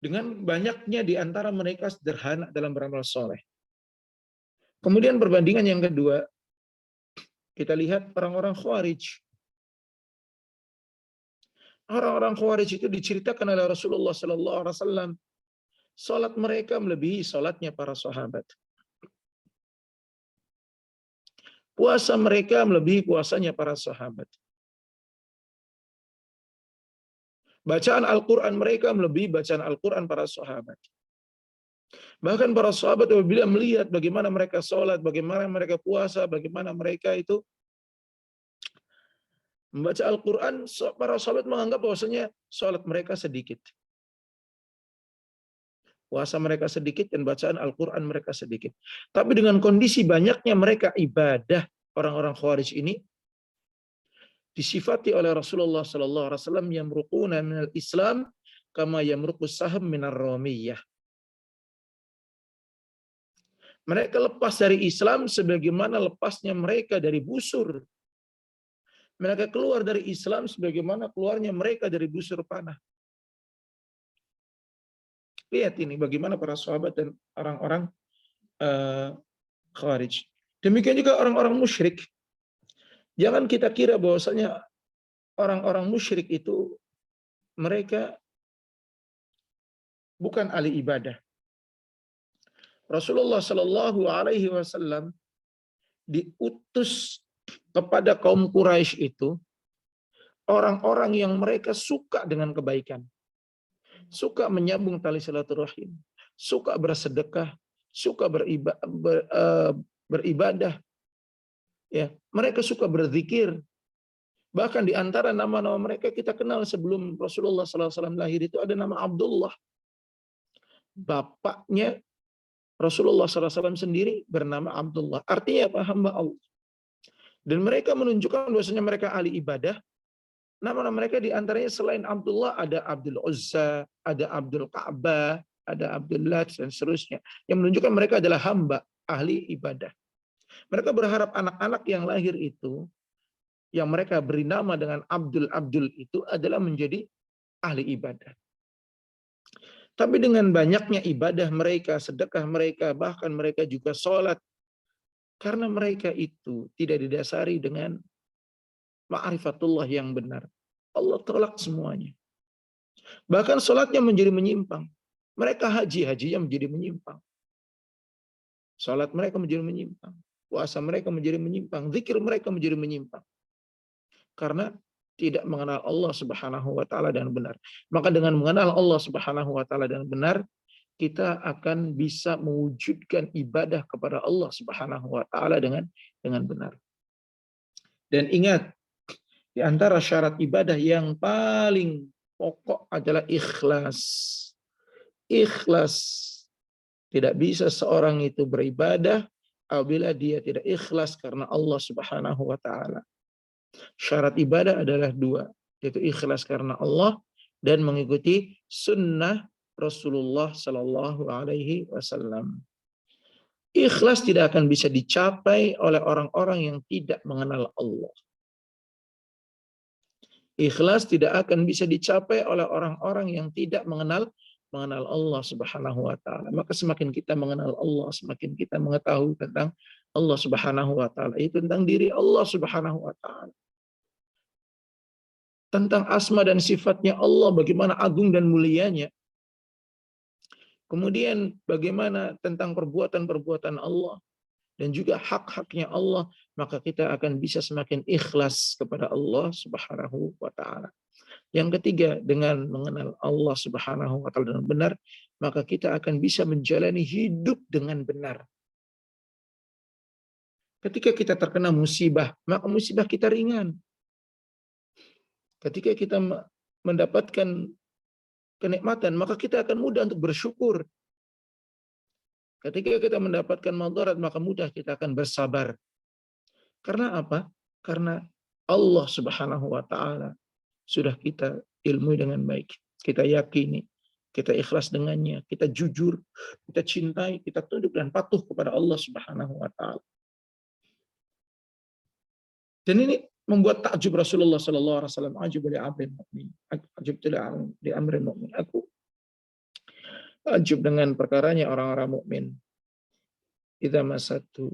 Dengan banyaknya di antara mereka sederhana dalam beramal soleh. Kemudian perbandingan yang kedua, kita lihat orang-orang Khawarij. Orang-orang Khawarij itu diceritakan oleh Rasulullah sallallahu alaihi wasallam, salat mereka melebihi salatnya para sahabat. Puasa mereka melebihi puasanya para sahabat. Bacaan Al-Quran mereka melebihi bacaan Al-Quran para sahabat. Bahkan para sahabat apabila melihat bagaimana mereka sholat, bagaimana mereka puasa, bagaimana mereka itu membaca Al-Quran, para sahabat menganggap bahwasanya sholat mereka sedikit. Puasa mereka sedikit dan bacaan Al-Quran mereka sedikit. Tapi dengan kondisi banyaknya mereka ibadah, orang-orang Khawarij ini disifati oleh Rasulullah sallallahu alaihi wasallam yamruquna minal Islam kama yamruqus sahm minar ramiyah. Mereka lepas dari Islam sebagaimana lepasnya mereka dari busur. Mereka keluar dari Islam sebagaimana keluarnya mereka dari busur panah. Lihat ini bagaimana para sahabat dan orang-orang Khawarij. Demikian juga orang-orang musyrik. Jangan kita kira bahwasanya orang-orang musyrik itu mereka bukan ahli ibadah. Rasulullah Shallallahu Alaihi Wasallam diutus kepada kaum Quraisy itu orang-orang yang mereka suka dengan kebaikan, suka menyambung tali silaturahim, suka bersedekah, suka beribadah, ya, mereka suka berzikir. Bahkan di antara nama-nama mereka kita kenal sebelum Rasulullah SAW lahir itu ada nama Abdullah. Bapaknya Rasulullah SAW sendiri bernama Abdullah. Artinya apa? Hamba Allah. Dan mereka menunjukkan bahwasanya mereka ahli ibadah. Nama-nama mereka di antaranya selain Abdullah ada Abdul Uzza, ada Abdul Ka'bah, ada Abdul Lat, dan seterusnya. Yang menunjukkan mereka adalah hamba, ahli ibadah. Mereka berharap anak-anak yang lahir itu, yang mereka beri nama dengan Abdul itu adalah menjadi ahli ibadah. Tapi dengan banyaknya ibadah mereka, sedekah mereka, bahkan mereka juga sholat, karena mereka itu tidak didasari dengan ma'rifatullah yang benar. Allah tolak semuanya. Bahkan sholatnya menjadi menyimpang. Mereka hajinya menjadi menyimpang. Sholat mereka menjadi menyimpang. Puasa mereka menjadi menyimpang. Zikir mereka menjadi menyimpang. Karena tidak mengenal Allah Subhanahu wa taala dengan benar. Maka dengan mengenal Allah Subhanahu wa taala dengan benar, kita akan bisa mewujudkan ibadah kepada Allah Subhanahu wa taala dengan benar. Dan ingat, di antara syarat ibadah yang paling pokok adalah ikhlas. Ikhlas. Tidak bisa seorang itu beribadah apabila dia tidak ikhlas karena Allah Subhanahu wa taala. Syarat ibadah adalah dua, yaitu ikhlas karena Allah dan mengikuti sunnah Rasulullah Sallallahu Alaihi Wasallam. Ikhlas tidak akan bisa dicapai oleh orang-orang yang tidak mengenal Allah. Ikhlas tidak akan bisa dicapai oleh orang-orang yang tidak mengenal Allah Subhanahu wa taala. Maka semakin kita mengenal Allah, semakin kita mengetahui tentang Allah Subhanahu wa taala, itu tentang diri Allah Subhanahu wa taala. Tentang asma dan sifatnya Allah, bagaimana agung dan mulianya. Kemudian bagaimana tentang perbuatan-perbuatan Allah. dan juga hak-haknya Allah, maka kita akan bisa semakin ikhlas kepada Allah Subhanahu wa taala. Yang ketiga, dengan mengenal Allah Subhanahu wa taala dengan benar, maka kita akan bisa menjalani hidup dengan benar. Ketika kita terkena musibah, maka musibah kita ringan. Ketika kita mendapatkan kenikmatan, maka kita akan mudah untuk bersyukur. Ketika kita mendapatkan madarat, maka mudah kita akan bersabar. Karena apa? Karena Allah Subhanahu wa taala sudah kita ilmui dengan baik. Kita yakini, kita ikhlas dengannya, kita jujur, kita cintai, kita tunduk dan patuh kepada Allah Subhanahu wa taala. Dan ini membuat takjub Rasulullah sallallahu alaihi wasallam, ajib li amrin mu'min. Ajib li amrin mu'min. Aku takjub dengan perkaranya orang-orang mukmin. Idza masatu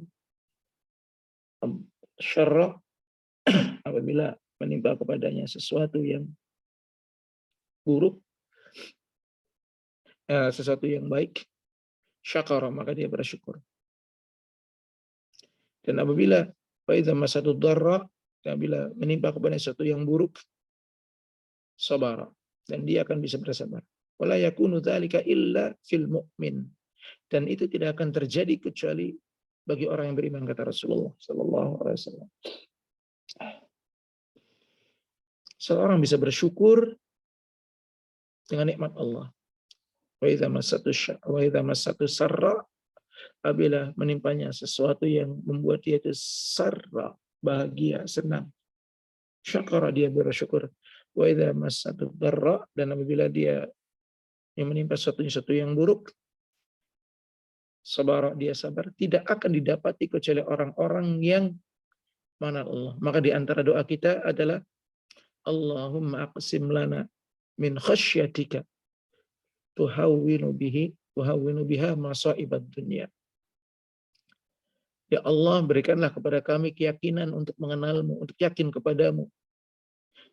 syarra, apabila menimpa kepadanya sesuatu yang buruk, sesuatu yang baik, syakara, maka dia bersyukur. Dan apabila faidza masatu dharra, apabila menimpa kepada sesuatu yang buruk, sabara, dan dia akan bisa bersabar. Wala yakunu dzalika illa fil mu'min. Dan itu tidak akan terjadi kecuali bagi orang yang beriman, kata Rasulullah sallallahu alaihi wasallam. Seorang bisa bersyukur dengan nikmat Allah. Wa idza massatu sarra, apabila menimpanya sesuatu yang membuat dia itu sarra, bahagia, senang, syakara, dia bersyukur. Wa idza massatu dharra, dan apabila dia yang menimpa sesuatu yang buruk, sabar, dia sabar. Tidak akan didapati kecuali orang-orang yang mana Allah. Maka di antara doa kita adalah Allahumma aqsim lana min khasyatika tuhawwinu biha masa'ibad dunya. Ya Allah, berikanlah kepada kami keyakinan untuk mengenalmu, untuk yakin kepadamu.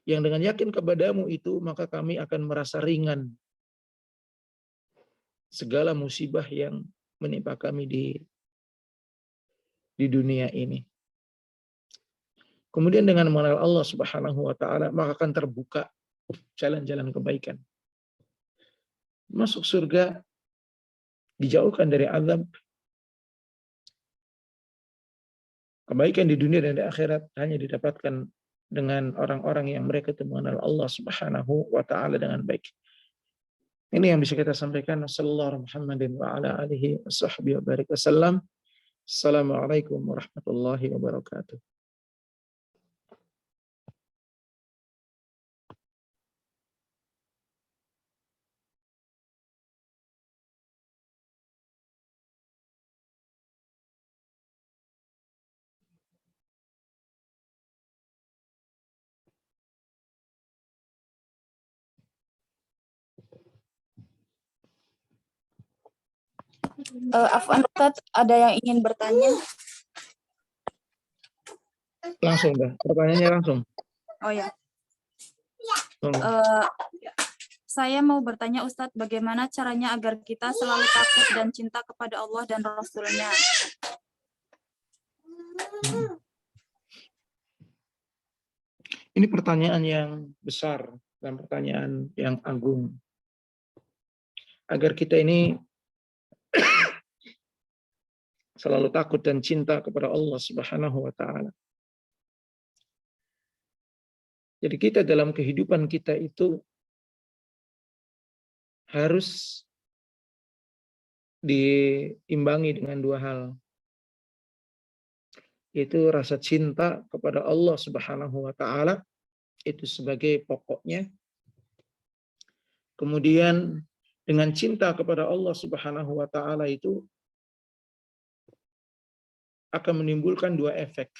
Yang dengan yakin kepadamu itu, maka kami akan merasa ringan segala musibah yang menimpa kami di dunia ini. Kemudian dengan mengenal Allah Subhanahu wa taala, maka akan terbuka jalan-jalan kebaikan. Masuk surga, dijauhkan dari azab. Kebaikan di dunia dan di akhirat hanya didapatkan dengan orang-orang yang mereka itu mengenal Allah Subhanahu wa taala dengan baik. Ini yang bisa kita sampaikan. Sallallahu Muhammadin wa ala alihi washabbihi wa barik wasallam. Assalamualaikum warahmatullahi wabarakatuh. Afwan Ustaz, ada yang ingin bertanya? Langsung dah, pertanyaannya langsung. Oh ya. Saya mau bertanya Ustadz, bagaimana caranya agar kita selalu takut dan cinta kepada Allah dan Rasul-Nya? Ini pertanyaan yang besar dan pertanyaan yang agung. Agar kita ini selalu takut dan cinta kepada Allah Subhanahu wa taala. Jadi kita dalam kehidupan kita itu harus diimbangi dengan dua hal. Yaitu rasa cinta kepada Allah Subhanahu wa taala, itu sebagai pokoknya. Kemudian dengan cinta kepada Allah Subhanahu wa taala itu akan menimbulkan dua efek.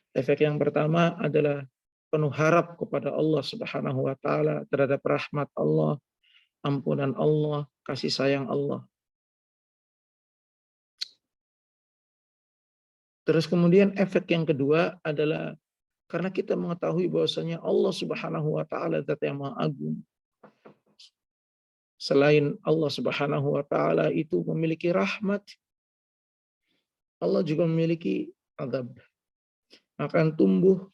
Efek yang pertama adalah penuh harap kepada Allah Subhanahu wa taala, terhadap rahmat Allah, ampunan Allah, kasih sayang Allah. Terus kemudian efek yang kedua adalah karena kita mengetahui bahwasanya Allah Subhanahu wa taala zat yang Maha Agung. Selain Allah Subhanahu wa taala itu memiliki rahmat, Allah juga memiliki azab. Akan tumbuh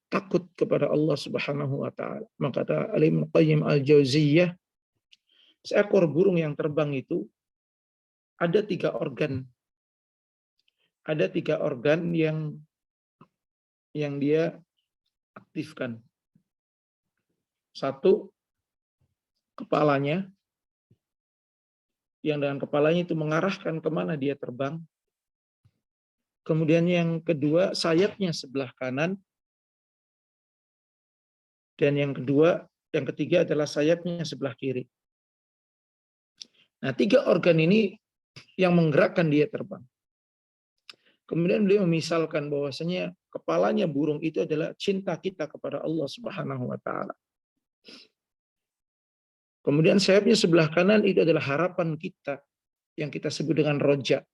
takut kepada Allah Subhanahu wa taala. Maka kata Al-Ibnu Qayyim Al-Jauziyah, seekor burung yang terbang itu ada 3 organ. Ada 3 organ yang dia aktifkan. Satu, kepalanya, yang dengan kepalanya itu mengarahkan kemana dia terbang. Kemudian yang kedua, sayapnya sebelah kanan. Dan yang ketiga adalah sayapnya sebelah kiri. Nah, 3 organ ini yang menggerakkan dia terbang. Kemudian beliau memisalkan bahwasanya kepalanya burung itu adalah cinta kita kepada Allah Subhanahu wa taala. Kemudian sayapnya sebelah kanan itu adalah harapan kita yang kita sebut dengan roja.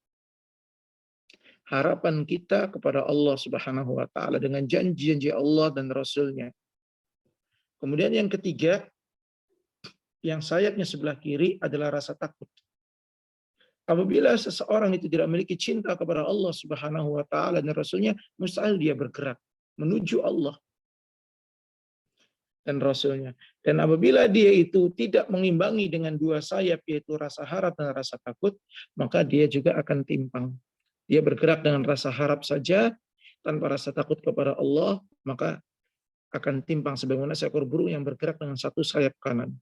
Harapan kita kepada Allah Subhanahu wa taala dengan janji-janji Allah dan Rasul-Nya. Kemudian yang ketiga, yang sayapnya sebelah kiri adalah rasa takut. Apabila seseorang itu tidak memiliki cinta kepada Allah Subhanahu wa taala dan Rasul-Nya, mustahil dia bergerak menuju Allah dan Rasul-Nya. Dan apabila dia itu tidak mengimbangi dengan 2 sayap, yaitu rasa harap dan rasa takut, maka dia juga akan timpang. Dia bergerak dengan rasa harap saja, tanpa rasa takut kepada Allah, maka akan timpang sebagaimana seekor burung yang bergerak dengan 1 sayap kanan.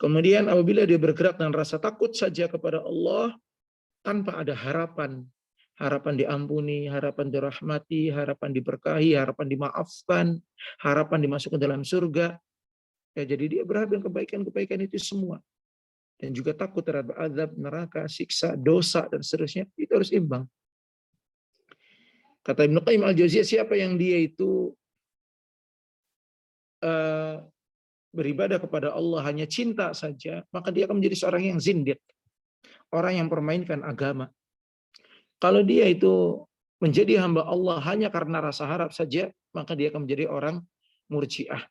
Kemudian apabila dia bergerak dengan rasa takut saja kepada Allah, tanpa ada harapan, harapan diampuni, harapan dirahmati, harapan diberkahi, harapan dimaafkan, harapan dimasukkan dalam surga. Ya, jadi dia berharap dengan kebaikan-kebaikan itu semua. Dan juga takut terhadap azab, neraka, siksa, dosa, dan seterusnya. Itu harus imbang. Kata Ibnu Qayyim Al-Jauziyah, siapa yang dia itu beribadah kepada Allah hanya cinta saja, maka dia akan menjadi seorang yang zindiq. Orang yang permainkan agama. Kalau dia itu menjadi hamba Allah hanya karena rasa harap saja, maka dia akan menjadi orang murji'ah.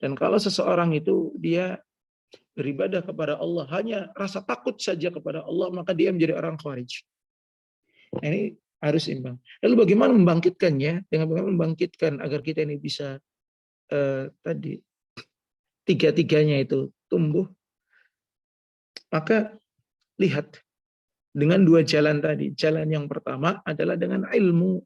Dan kalau seseorang itu dia beribadah kepada Allah hanya rasa takut saja kepada Allah, maka dia menjadi orang khawarij. Nah, ini harus imbang. Lalu bagaimana membangkitkannya? Dengan bagaimana membangkitkan agar kita ini bisa tadi 3-tiganya itu tumbuh? Maka lihat dengan 2 jalan tadi. Jalan yang pertama adalah dengan ilmu.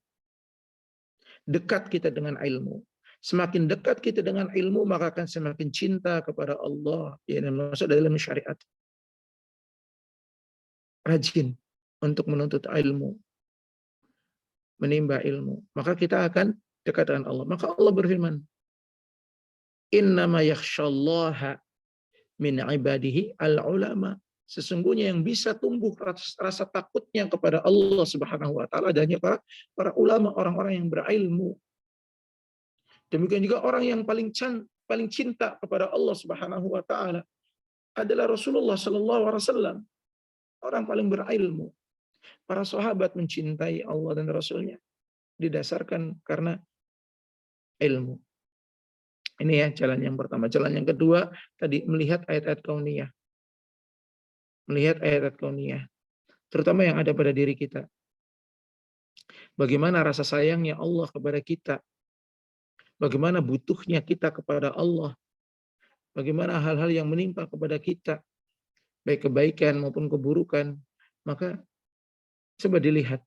Dekat kita dengan ilmu. Semakin dekat kita dengan ilmu, maka akan semakin cinta kepada Allah. Yang maksud dalam syariat. Rajin untuk menuntut ilmu. Menimba ilmu. Maka kita akan dekat dengan Allah. Maka Allah berfirman, innama yakhshallaha min ibadihi al-ulama. Sesungguhnya yang bisa tumbuh rasa takutnya kepada Allah Subhanahu wa taala adanya para ulama, orang-orang yang berilmu. Demikian juga orang yang paling cinta kepada Allah Subhanahu wa taala adalah Rasulullah sallallahu alaihi wasallam, orang paling berilmu. Para sahabat mencintai Allah dan Rasul-Nya didasarkan karena ilmu. Ini ya jalan yang pertama. Jalan yang kedua tadi melihat ayat-ayat kauniyah. Melihat ayat-ayat kauniyah, terutama yang ada pada diri kita. Bagaimana rasa sayangnya Allah kepada kita? Bagaimana butuhnya kita kepada Allah? Bagaimana hal-hal yang menimpa kepada kita, baik kebaikan maupun keburukan? Maka coba dilihat.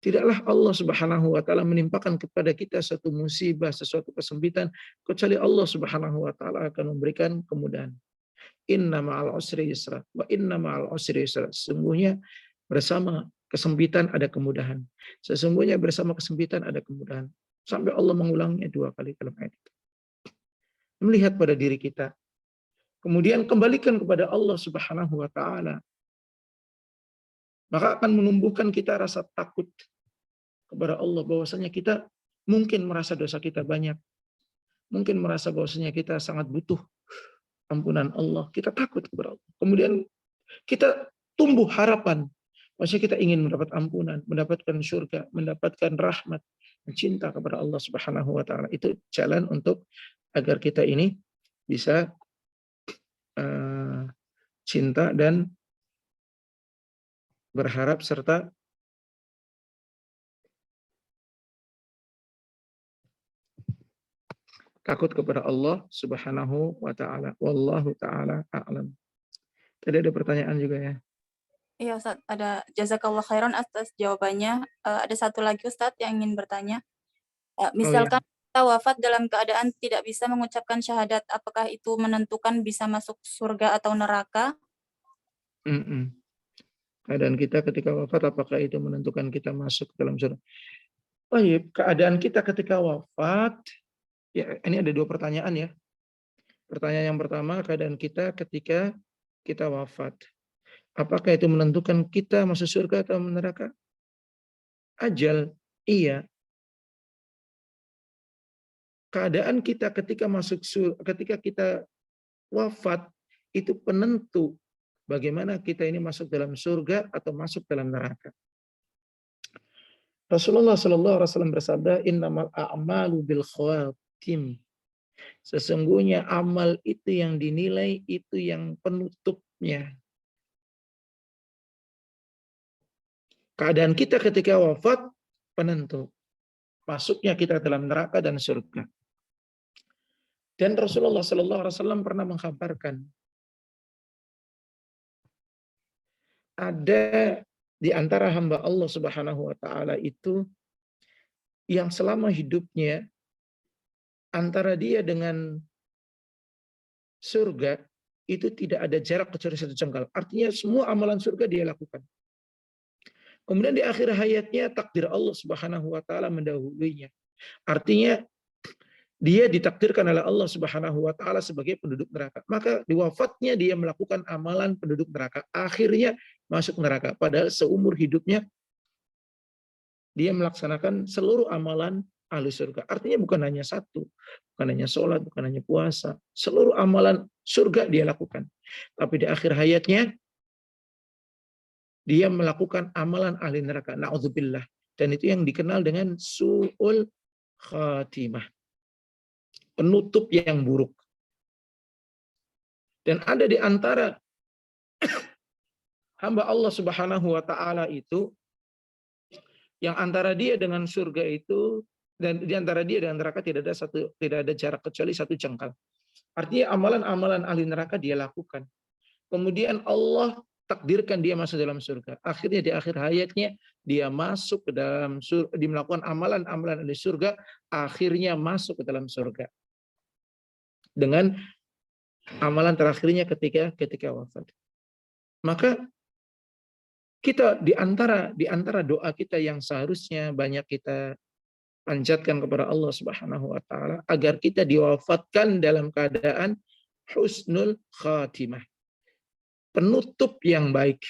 Tidaklah Allah Subhanahu wa taala menimpakan kepada kita satu musibah, sesuatu kesempitan, kecuali Allah Subhanahu wa taala akan memberikan kemudahan. Inna ma'al usri yusra wa inna ma'al usri yusra. Sesungguhnya bersama kesempitan ada kemudahan. Sesungguhnya bersama kesempitan ada kemudahan. Sampai Allah mengulangnya 2 kali dalam ayat itu. Melihat pada diri kita. Kemudian kembalikan kepada Allah Subhanahu wa taala. Maka akan menumbuhkan kita rasa takut kepada Allah, bahwasanya kita mungkin merasa dosa kita banyak. Mungkin merasa bahwasanya kita sangat butuh ampunan Allah. Kita takut kepada Allah. Kemudian kita tumbuh harapan. Maksudnya kita ingin mendapat ampunan, mendapatkan surga, mendapatkan rahmat, cinta kepada Allah Subhanahu wa taala. Itu jalan untuk agar kita ini bisa cinta dan berharap serta takut kepada Allah Subhanahu wa taala. Wallahu taala a'lam. Tadi ada pertanyaan juga ya. Iya Ustaz, ada jazakallah khairan atas jawabannya. Ada satu lagi Ustaz yang ingin bertanya. Oh ya. Misalkan kita wafat dalam keadaan tidak bisa mengucapkan syahadat, apakah itu menentukan bisa masuk surga atau neraka? Mm-mm. Keadaan kita ketika wafat apakah itu menentukan kita masuk ke dalam surga? Oh iya, keadaan kita ketika wafat, ya ini ada dua pertanyaan ya. Pertanyaan yang pertama, keadaan kita ketika kita wafat. Apakah itu menentukan kita masuk surga atau neraka? Ajal, iya. Keadaan kita ketika ketika kita wafat itu penentu bagaimana kita ini masuk dalam surga atau masuk dalam neraka. Rasulullah Shallallahu Alaihi Wasallam bersabda, Innamal a'malu bil khawatim. Sesungguhnya amal itu yang dinilai itu yang penutupnya. Keadaan kita ketika wafat penentu masuknya kita dalam neraka dan surga. Dan Rasulullah Shallallahu Alaihi Wasallam pernah mengkabarkan ada di antara hamba Allah Subhanahu Wa Taala itu yang selama hidupnya antara dia dengan surga itu tidak ada jarak kecuali satu jengkal. Artinya semua amalan surga dia lakukan. Kemudian di akhir hayatnya takdir Allah Subhanahu Wa Taala mendahuluinya. Artinya dia ditakdirkan oleh Allah Subhanahu wa taala sebagai penduduk neraka. Maka di wafatnya dia melakukan amalan penduduk neraka. Akhirnya masuk neraka. Padahal seumur hidupnya dia melaksanakan seluruh amalan ahli surga. Artinya bukan hanya satu, bukan hanya sholat, bukan hanya puasa. Seluruh amalan surga dia lakukan. Tapi di akhir hayatnya dia melakukan amalan ahli neraka. Na'udzubillah. Dan itu yang dikenal dengan su'ul khatimah. Penutup yang buruk. Dan ada di antara hamba Allah Subhanahu wa taala itu yang antara dia dengan surga itu dan di antara dia dan neraka tidak ada jarak kecuali satu jengkal. Artinya amalan-amalan ahli neraka dia lakukan. Kemudian Allah takdirkan dia masuk dalam surga. Akhirnya di akhir hayatnya dia masuk ke dalam surga, dia melakukan amalan-amalan ahli surga, akhirnya masuk ke dalam surga. Dengan amalan terakhirnya ketika wafat. Maka kita di antara doa kita yang seharusnya banyak kita panjatkan kepada Allah Subhanahu wa taala agar kita diwafatkan dalam keadaan husnul khatimah. Penutup yang baik.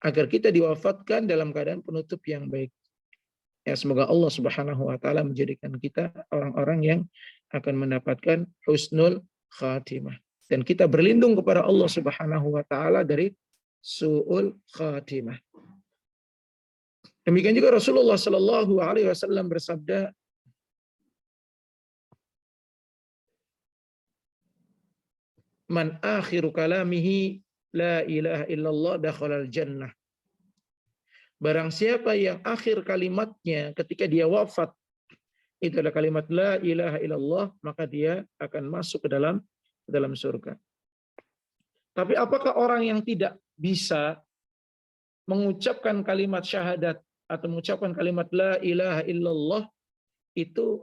Agar kita diwafatkan dalam keadaan penutup yang baik. Ya, semoga Allah Subhanahu wa taala menjadikan kita orang-orang yang akan mendapatkan husnul khatimah. Dan kita berlindung kepada Allah Subhanahu wa taala dari su'ul khatimah. Demikian juga Rasulullah Shallallahu Alaihi Wasallam bersabda, "Man akhiru kalamihi la ilaha illallah dakhalal jannah." Barang siapa yang akhir kalimatnya ketika dia wafat itu adalah kalimat la ilaha illallah, maka dia akan masuk ke dalam surga. Tapi apakah orang yang tidak bisa mengucapkan kalimat syahadat atau mengucapkan kalimat la ilaha illallah itu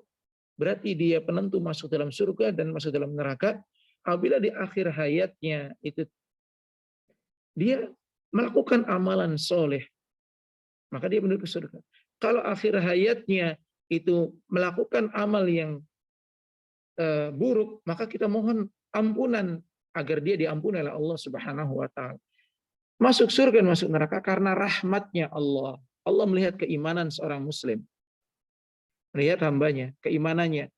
berarti dia penentu masuk dalam surga dan masuk dalam neraka? Apabila di akhir hayatnya itu dia melakukan amalan soleh, maka dia menuju ke surga. Kalau akhir hayatnya itu melakukan amal yang buruk, maka kita mohon ampunan agar dia diampuni oleh Allah Subhanahu wa taala. Masuk surga dan masuk neraka karena rahmatnya Allah. Allah melihat keimanan seorang muslim. Melihat hambanya, keimanannya.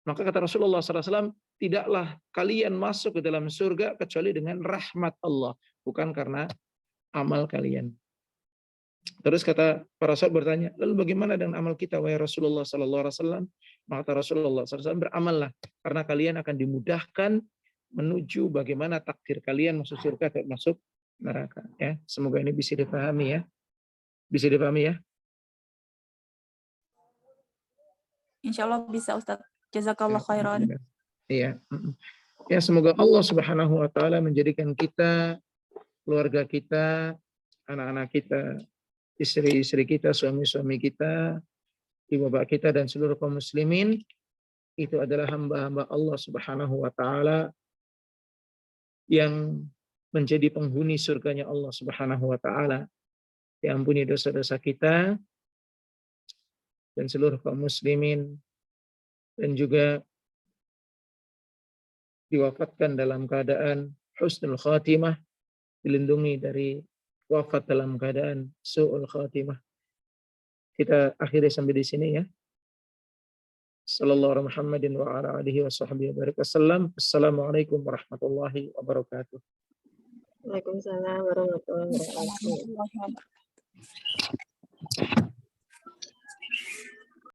Maka kata Rasulullah SAW, tidaklah kalian masuk ke dalam surga kecuali dengan rahmat Allah. Bukan karena amal kalian. Terus kata para sahabat bertanya, lalu bagaimana dengan amal kita, wahai Rasulullah Sallallahu Alaihi Wasallam? Maka Rasulullah SAW beramallah, karena kalian akan dimudahkan menuju bagaimana takdir kalian masuk surga atau masuk neraka ya. Semoga ini bisa dipahami ya. Bisa dipahami ya? Insya Allah bisa Ustadz. Jazakallah khairan. Iya. Ya, semoga Allah Subhanahu wa taala menjadikan kita, keluarga kita, anak-anak kita, istri-istri kita, suami-suami kita, ibu bapak kita dan seluruh kaum muslimin itu adalah hamba-hamba Allah Subhanahu wa taala yang menjadi penghuni surganya Allah Subhanahu wa taala. Diampuni dosa-dosa kita dan seluruh kaum muslimin, dan juga diwafatkan dalam keadaan husnul khatimah, dilindungi dari wafat dalam keadaan su'ul khatimah. Kita akhiri sampai di sini ya. Sallallahu alaihi Muhammadin wa ala alihi wa sahbihi wa wasallam. Assalamualaikum warahmatullahi wabarakatuh. Waalaikumsalam warahmatullahi wabarakatuh. Warahmatullahi wabarakatuh.